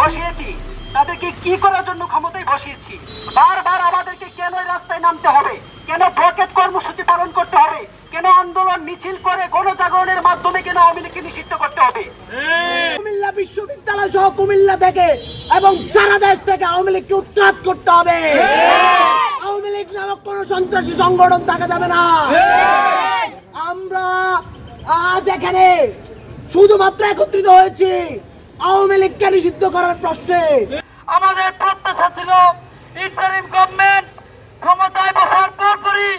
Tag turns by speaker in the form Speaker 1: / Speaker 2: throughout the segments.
Speaker 1: বসিয়েছি তাদেরকে কি করার জন্য ক্ষমতায় বসিয়েছি? বারবার আমাদেরকে কেন রাস্তায় নামতে হবে, কেন ব্লকেট কর্মসূচি পালন করতে হবে, কেন আন্দোলন মিছিল করে গণজাগরণের মাধ্যমে কেন আওয়ামী লীগকে নিষিদ্ধ করতে হবে?
Speaker 2: কুমিল্লা বিশ্ববিদ্যালয় সহ কুমিল্লা থেকে এবং সারা দেশ থেকে আওয়ামী লীগকে উৎখাত করতে হবে। আওয়ামী লীগ নামক কোন সন্ত্রাসী সংগঠন থাকা যাবে না। আমরা আজ এখানে শুধুমাত্র একত্রিত হয়েছি আওয়ামী লীগকে নিষিদ্ধ করার প্রশ্নে।
Speaker 3: আমাদের প্রত্যাশা ছিল ইন্টারিম গভর্নমেন্ট ক্ষমতায় বসার পরপরই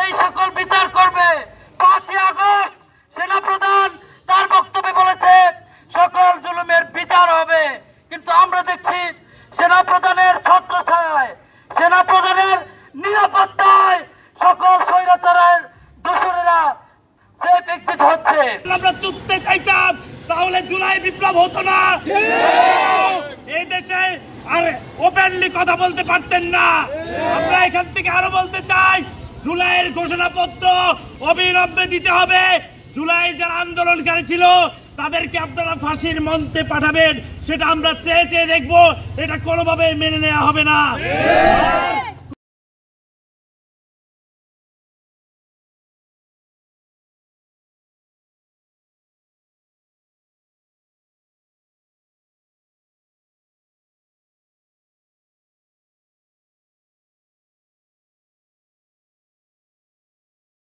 Speaker 3: এই সকল বিচার করবে। 5ই আগস্ট সেনাপ্রধান তার বক্তব্যে বলেছে সকল জুলুমের বিচার হবে, কিন্তু আমরা দেখছি সেনাপ্রধানের ছত্রছায়ায়, সেনাপ্রধানের নিরাপত্তায় সকল স্বৈরাচারের দোসরেরা সেফ এক্সিট হচ্ছে। আমরা চুপতে চাইতাম তাহলে জুলাই বিপ্লব হতো না, এই দেশে আর ওপেনলি কথা বলতে পারতেন না। আমরা এখান থেকে আরো বলতে চাই, জুলাইয়ের ঘোষণাপত্র অবিলম্বে দিতে হবে। জুলাই যারা আন্দোলনকারী ছিল তাদেরকে আপনারা ফাঁসির মঞ্চে পাঠাবেন, সেটা আমরা চেয়ে চেয়ে দেখবো। এটা কোনোভাবে মেনে নেওয়া হবে না।